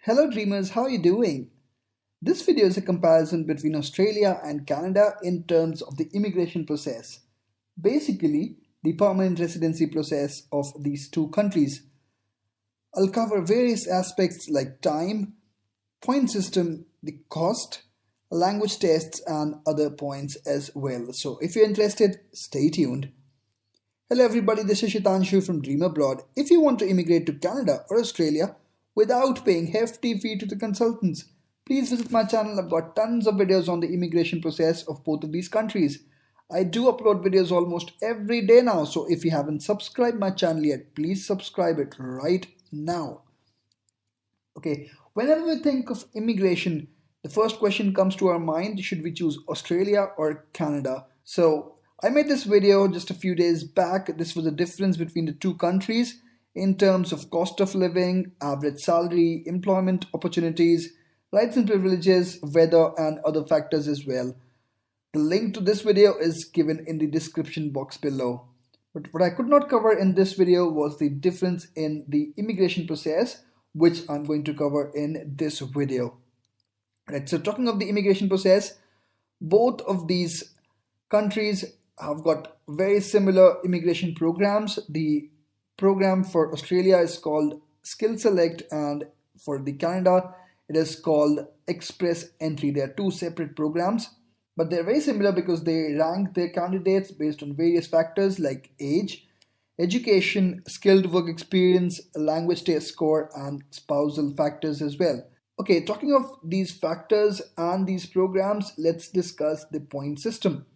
Hello dreamers, how are you doing? This video is a comparison between Australia and Canada in terms of the immigration process. Basically, the permanent residency process of these two countries. I'll cover various aspects like time, point system, the cost, language tests, and other points as well. So if you're interested, stay tuned. Hello everybody, this is Shitanshu from Dream Abroad. If you want to immigrate to Canada or Australia without paying hefty fee to the consultants, please visit my channel. I've got tons of videos on the immigration process of both of these countries. I do upload videos almost every day now, so if you haven't subscribed my channel yet, please subscribe it right now. Okay, whenever we think of immigration, the first question comes to our mind, should we choose Australia or Canada? So I made this video just a few days back. This was the difference between the two countries in terms of cost of living, average salary, employment opportunities, rights and privileges, weather, and other factors as well. The link to this video is given in the description box below. But what I could not cover in this video was the difference in the immigration process, which I'm going to cover in this video. Right, so talking of the immigration process, both of these countries have got very similar immigration programs. The program for Australia is called Skill Select, and for the Canada, it is called Express Entry. They are two separate programs, but they're very similar because they rank their candidates based on various factors like age, education, skilled work experience, language test score, and spousal factors as well. Okay, talking of these factors and these programs, let's discuss the point system.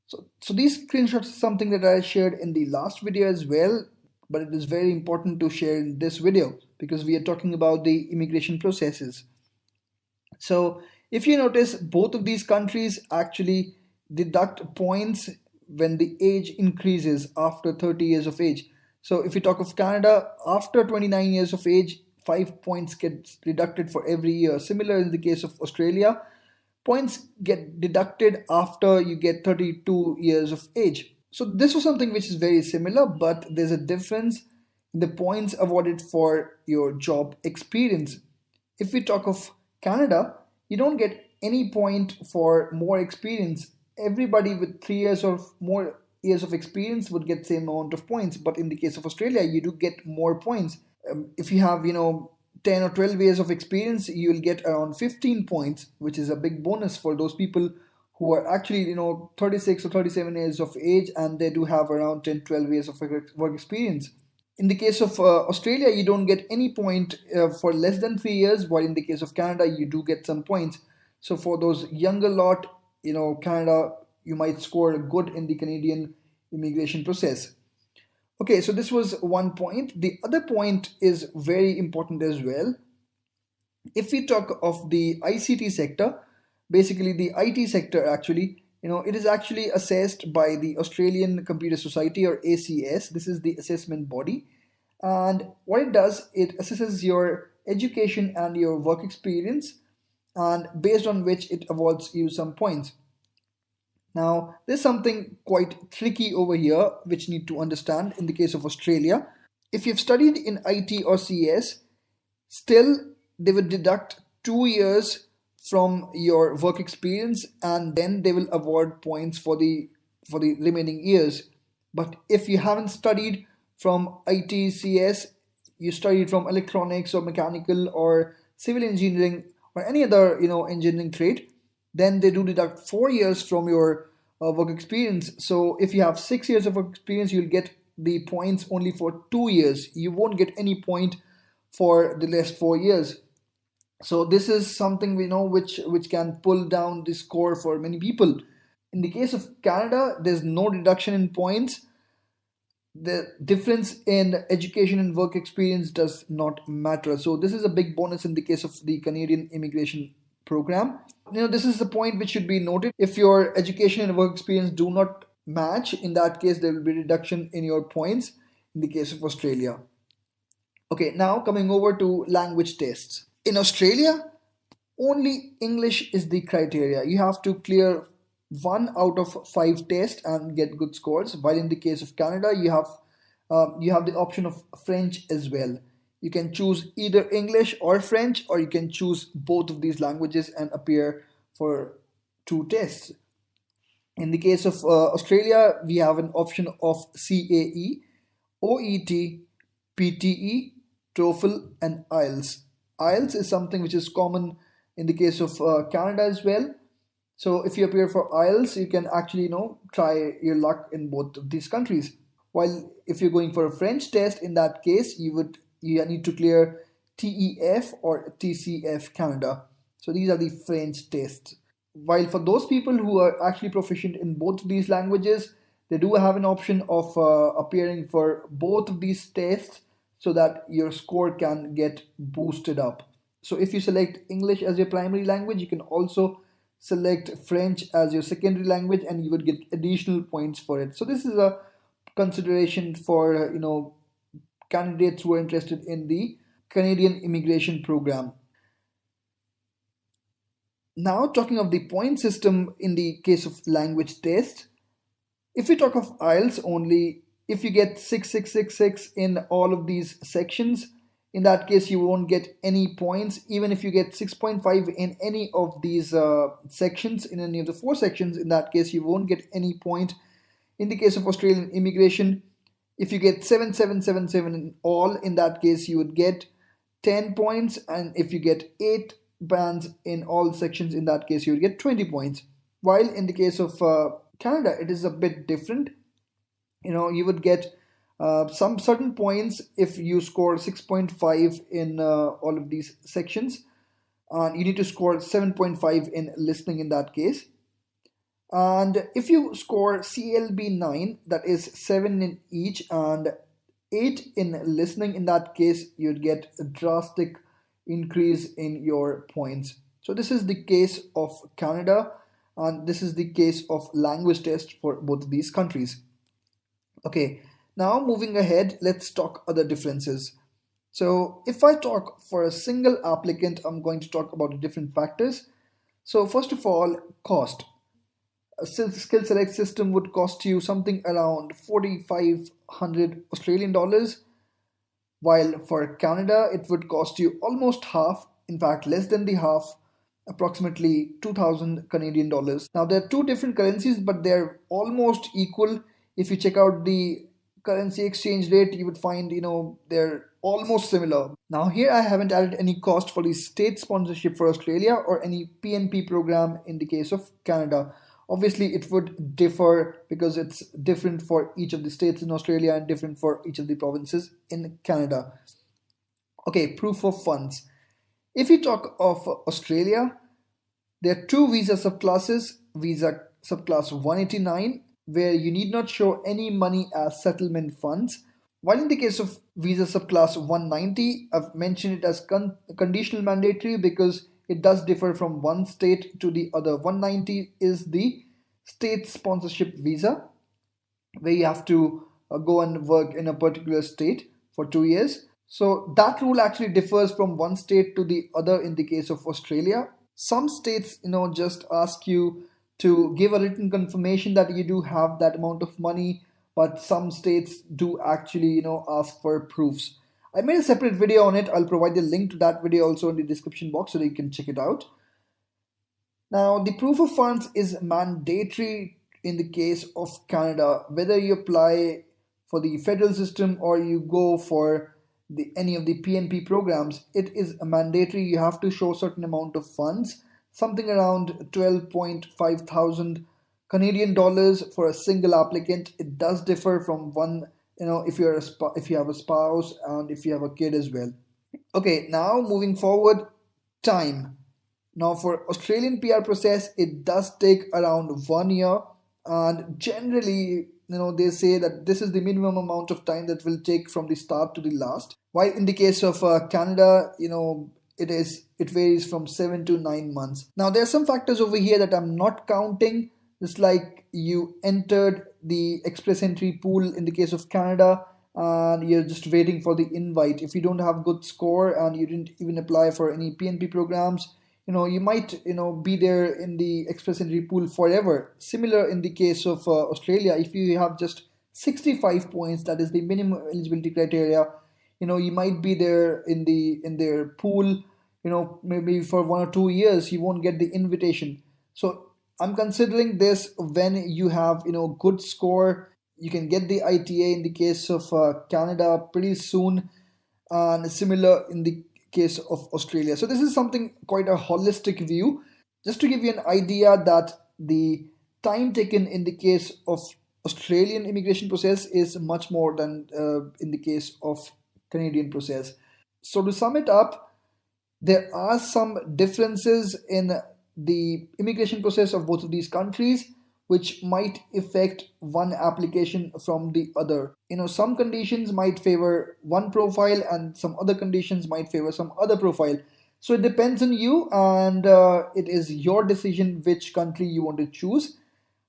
So these screenshots is something that I shared in the last video as well, but it is very important to share in this video because we are talking about the immigration processes. So if you notice, both of these countries actually deduct points when the age increases after 30 years of age. So if you talk of Canada, after 29 years of age, 5 points get deducted for every year. Similar in the case of Australia, points get deducted after you get 32 years of age. So this was something which is very similar, but there's a difference in the points awarded for your job experience. If we talk of Canada, you don't get any point for more experience. Everybody with 3 years or more years of experience would get same amount of points, but in the case of Australia, you do get more points. If you have 10 or 12 years of experience, you'll get around 15 points, which is a big bonus for those people who are actually 36 or 37 years of age, and they do have around 10 12 years of work experience. In the case of Australia, you don't get any point for less than 3 years, while in the case of Canada, you do get some points. So for those younger lot, Canada, you might score good in the Canadian immigration process. Okay, so this was one point. The other point is very important as well. If we talk of the ICT sector, basically the IT sector actually, it is actually assessed by the Australian Computer Society, or ACS. This is the assessment body. And what it does, it assesses your education and your work experience, and based on which it awards you some points. Now, there's something quite tricky over here which you need to understand in the case of Australia. If you've studied in IT or CS, still they would deduct 2 years from your work experience, and then they will award points for the remaining years. But if you haven't studied from IT, CS, you studied from electronics or mechanical or civil engineering or any other engineering trade, then they do deduct 4 years from your work experience. So if you have 6 years of work experience, you'll get the points only for 2 years. You won't get any point for the last 4 years. So this is something we know which can pull down the score for many people. In the case of Canada, there's no reduction in points. The difference in education and work experience does not matter. So this is a big bonus in the case of the Canadian immigration program. This is the point which should be noted. If your education and work experience do not match, in that case there will be reduction in your points in the case of Australia. Okay, now coming over to language tests. In Australia, only English is the criteria. You have to clear 1 out of 5 tests and get good scores. While in the case of Canada, you have the option of French as well. You can choose either English or French, or you can choose both of these languages and appear for two tests. In the case of Australia, we have an option of CAE, OET, PTE, TOEFL, and IELTS. IELTS is something which is common in the case of Canada as well. So if you appear for IELTS, you can actually try your luck in both of these countries. While if you're going for a French test, in that case you need to clear TEF or TCF Canada. So these are the French tests. While for those people who are actually proficient in both of these languages, they do have an option of appearing for both of these tests so that your score can get boosted up. So if you select English as your primary language, you can also select French as your secondary language and you would get additional points for it. So this is a consideration for candidates who are interested in the Canadian immigration program. Now, talking of the point system in the case of language test, if we talk of IELTS only, if you get 6666 in all of these sections, in that case you won't get any points. Even if you get 6.5 in any of these sections, in any of the four sections, in that case you won't get any point. In the case of Australian immigration, if you get 7777 in all, in that case you would get 10 points, and if you get 8 bands in all sections, in that case you would get 20 points. While in the case of Canada, it is a bit different. You would get some certain points if you score 6.5 in all of these sections, and you need to score 7.5 in listening in that case. And if you score CLB 9, that is 7 in each and 8 in listening, in that case you'd get a drastic increase in your points. So this is the case of Canada, and this is the case of language test for both of these countries. Okay, now moving ahead, let's talk other differences. So if I talk for a single applicant, I'm going to talk about the different factors. So first of all, cost. A skill select system would cost you something around 4,500 Australian dollars, while for Canada it would cost you almost half, in fact less than the half, approximately 2,000 Canadian dollars. Now there are two different currencies, but they're almost equal. If you check out the currency exchange rate, you would find they're almost similar. Now here I haven't added any cost for the state sponsorship for Australia or any PNP program in the case of Canada. Obviously it would differ because it's different for each of the states in Australia and different for each of the provinces in Canada. Okay, proof of funds. If you talk of Australia, there are two visa subclasses. Visa subclass 189, where you need not show any money as settlement funds, while in the case of visa subclass 190, I've mentioned it as conditional mandatory because it does differ from one state to the other. 190 is the state sponsorship visa, where you have to go and work in a particular state for 2 years. So that rule actually differs from one state to the other in the case of Australia. Some states, just ask you to give a written confirmation that you do have that amount of money, but some states do actually, ask for proofs. I made a separate video on it. I'll provide the link to that video also in the description box so that you can check it out. Now, the proof of funds is mandatory in the case of Canada, whether you apply for the federal system or you go for any of the PNP programs. It is mandatory. You have to show a certain amount of funds, something around 12.5 thousand Canadian dollars for a single applicant. It does differ from one, if if you have a spouse and if you have a kid as well. Okay, now moving forward, time. Now for Australian PR process, it does take around 1 year, and generally, they say that this is the minimum amount of time that will take from the start to the last. While in the case of Canada, it varies from 7 to 9 months. Now there are some factors over here that I'm not counting. Just like you entered the express entry pool in the case of Canada, and you're just waiting for the invite. If you don't have good score and you didn't even apply for any PNP programs, you might be there in the express entry pool forever. Similar in the case of Australia, if you have just 65 points, that is the minimum eligibility criteria, You might be there in their pool, maybe for 1 or 2 years you won't get the invitation. So I'm considering this when you have good score. You can get the ITA in the case of Canada pretty soon, and similar in the case of Australia. So this is something quite a holistic view. Just to give you an idea that the time taken in the case of Australian immigration process is much more than in the case of Canadian process. So to sum it up, there are some differences in the immigration process of both of these countries which might affect one application from the other. Some conditions might favor one profile and some other conditions might favor some other profile. So it depends on you, and it is your decision which country you want to choose.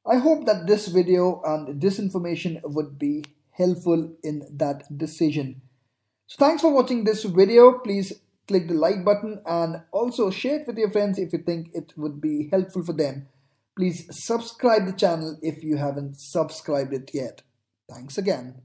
I hope that this video and this information would be helpful in that decision. So thanks for watching this video. Please click the like button and also share it with your friends if you think it would be helpful for them. Please subscribe the channel if you haven't subscribed it yet. Thanks again.